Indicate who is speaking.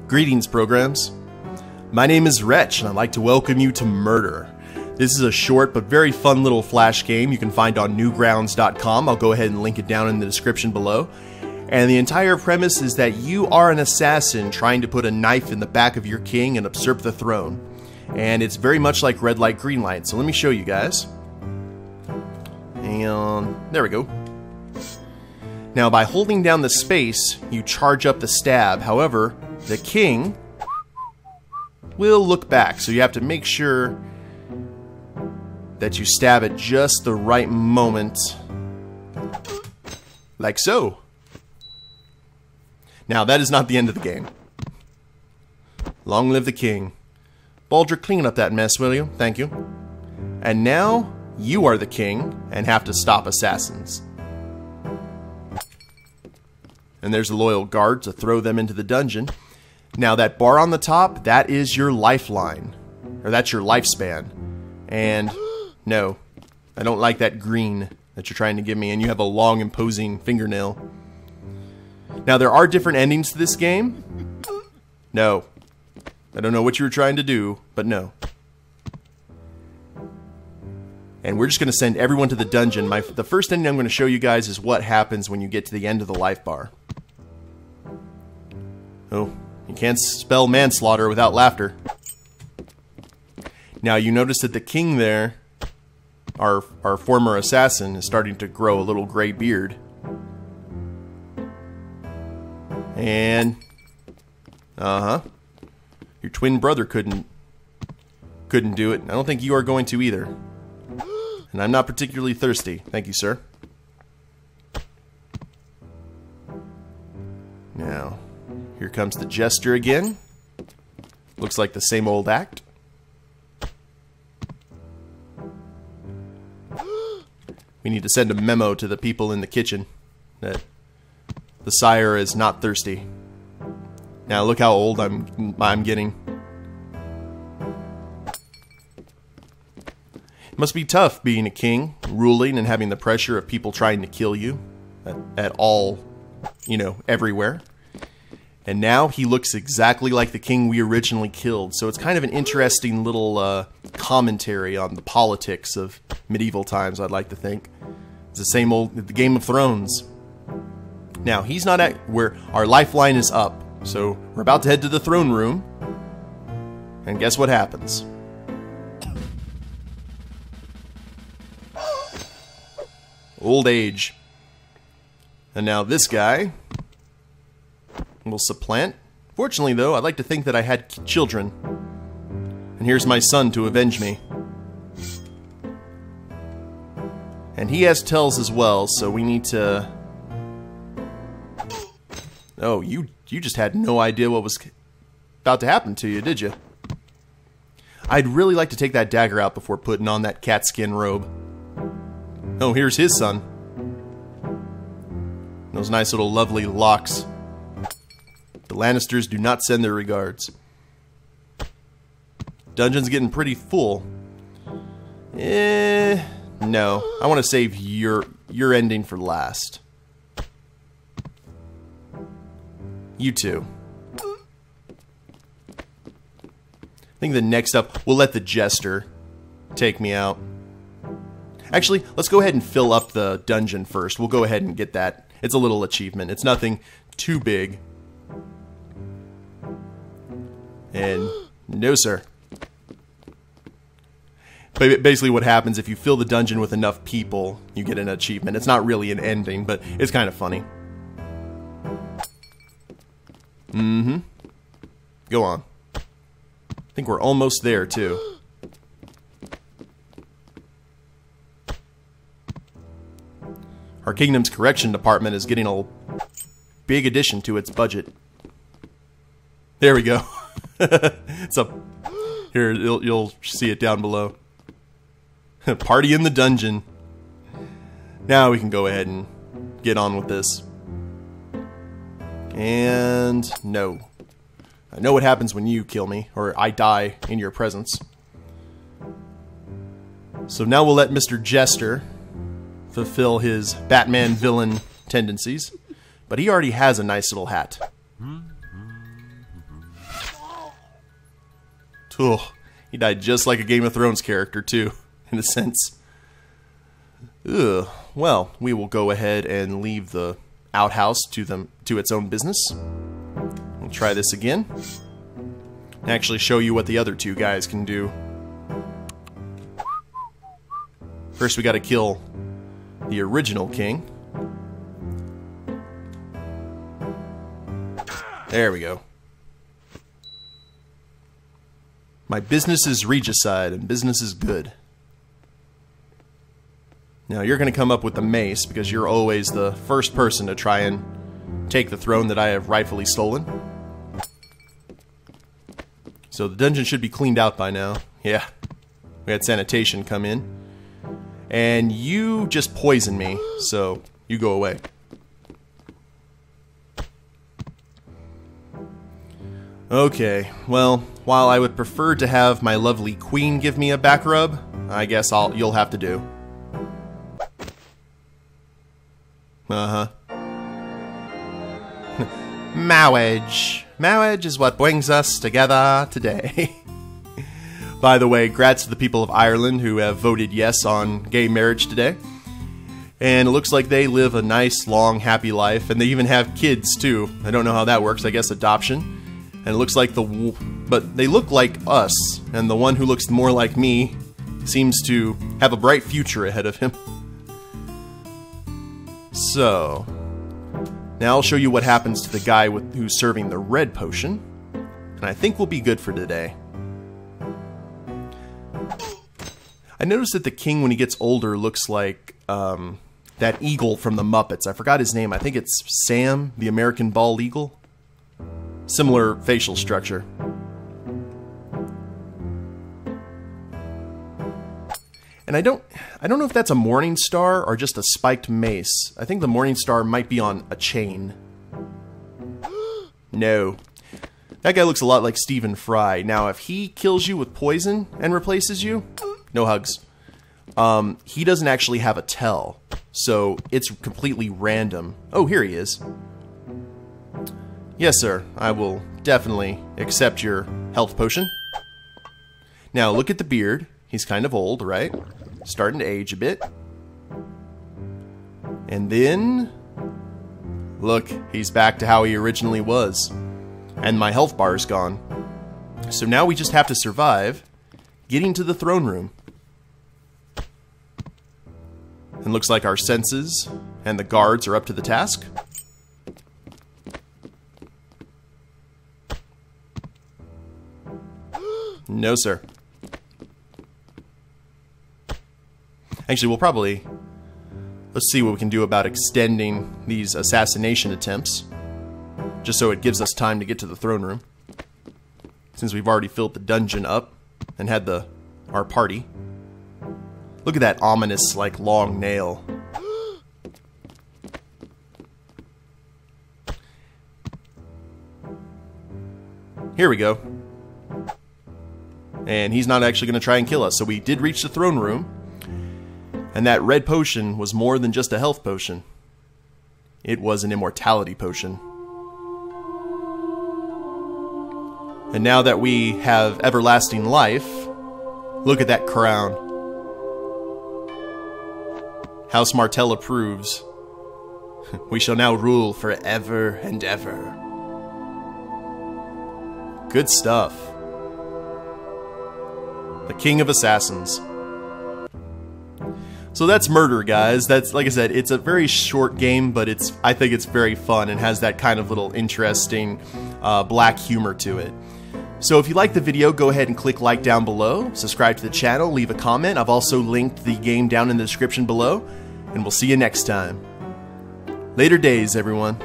Speaker 1: Greetings, programs. My name is Wretch, and I'd like to welcome you to Murder. This is a short but very fun little flash game you can find on newgrounds.com. I'll go ahead and link it down in the description below. And the entire premise is that you are an assassin trying to put a knife in the back of your king and usurp the throne. And it's very much like red light, green light. So let me show you guys. And there we go. Now by holding down the space, you charge up the stab. However, the king will look back. So you have to make sure that you stab at just the right moment. Like so. Now, that is not the end of the game. Long live the king. Baldric, clean up that mess, will you? Thank you. And now, you are the king and have to stop assassins. And there's a loyal guard to throw them into the dungeon. Now, that bar on the top, that is your lifeline. Or that's your lifespan. And, no, I don't like that green that you're trying to give me. And you have a long, imposing fingernail. Now, there are different endings to this game. No. I don't know what you were trying to do, but no. And we're just going to send everyone to the dungeon. The first ending I'm going to show you guys is what happens when you get to the end of the life bar. Oh, you can't spell manslaughter without laughter. Now, you notice that the king there, our former assassin, is starting to grow a little gray beard. And your twin brother couldn't do it. I don't think you are going to either. And I'm not particularly thirsty. Thank you, sir. Now, here comes the jester again. Looks like the same old act. We need to send a memo to the people in the kitchen that the sire is not thirsty. Now look how old I'm getting. It must be tough being a king, ruling and having the pressure of people trying to kill you at all, everywhere. And now he looks exactly like the king we originally killed. So it's kind of an interesting little commentary on the politics of medieval times, I'd like to think. It's the same old the Game of Thrones. Now, he's not at where our lifeline is up, so we're about to head to the throne room. And guess what happens? Old age. And now this guy will supplant. Fortunately, though, I'd like to think that I had children. And here's my son to avenge me. And he has tells as well, so we need to... Oh, you just had no idea what was about to happen to you, did you? I'd really like to take that dagger out before putting on that cat skin robe. Oh, here's his son. Those nice little lovely locks. The Lannisters do not send their regards. Dungeon's getting pretty full. No. I want to save your ending for last. You two. I think the next up, we'll let the jester take me out. Actually, let's go ahead and fill up the dungeon first. We'll go ahead and get that. It's a little achievement. It's nothing too big. And no, sir. But basically what happens if you fill the dungeon with enough people, you get an achievement. It's not really an ending, but it's kind of funny. Go on. I think we're almost there, too. Our kingdom's correction department is getting a big addition to its budget. There we go. It's up here. You'll see it down below. Party in the dungeon. Now we can go ahead and get on with this. And no. I know what happens when you kill me, or I die in your presence. So now we'll let Mr. Jester fulfill his Batman villain tendencies, but he already has a nice little hat. Ugh, he died just like a Game of Thrones character, too, in a sense. Ugh. Well, we will go ahead and leave the outhouse to its own business. We'll try this again. And actually show you what the other two guys can do. First, we got to kill the original king. There we go. My business is Regicide, and business is good. Now, you're going to come up with the mace, because you're always the first person to try and take the throne that I have rightfully stolen. So the dungeon should be cleaned out by now. Yeah. We had sanitation come in. And you just poison me, so you go away. Okay, well, while I would prefer to have my lovely queen give me a back rub, I guess you'll have to do. Uh-huh. Marriage. Marriage is what brings us together today. By the way, grats to the people of Ireland who have voted yes on gay marriage today. And it looks like they live a nice, long, happy life, and they even have kids, too. I don't know how that works, I guess adoption. And it looks like but they look like us, and the one who looks more like me seems to have a bright future ahead of him. So, now I'll show you what happens to the guy who's serving the red potion, and I think we'll be good for today. I noticed that the king, when he gets older, looks like that eagle from the Muppets. I forgot his name. I think it's Sam, the American bald eagle. Similar facial structure. And I don't know if that's a morning star or just a spiked mace. I think the morning star might be on a chain. No. That guy looks a lot like Stephen Fry. Now, if he kills you with poison and replaces you, no hugs. He doesn't actually have a tell, so it's completely random. Oh, here he is. Yes, sir. I will definitely accept your health potion. Now, look at the beard. He's kind of old, right? Starting to age a bit. And then... look, he's back to how he originally was. And my health bar is gone. So now we just have to survive getting to the throne room. And looks like our senses and the guards are up to the task. No, sir. Actually, we'll probably... let's see what we can do about extending these assassination attempts. Just so it gives us time to get to the throne room. Since we've already filled the dungeon up and had our party. Look at that ominous, like, long nail. Here we go. And he's not actually going to try and kill us. So we did reach the throne room. And that red potion was more than just a health potion. It was an immortality potion. And now that we have everlasting life, look at that crown. House Martell approves. We shall now rule forever and ever. Good stuff. The King of Assassins. So that's Murder, guys. That's, like I said, it's a very short game, but I think it's very fun and has that kind of little interesting black humor to it. So if you liked the video, go ahead and click like down below, subscribe to the channel, leave a comment. I've also linked the game down in the description below, and we'll see you next time. Later days, everyone.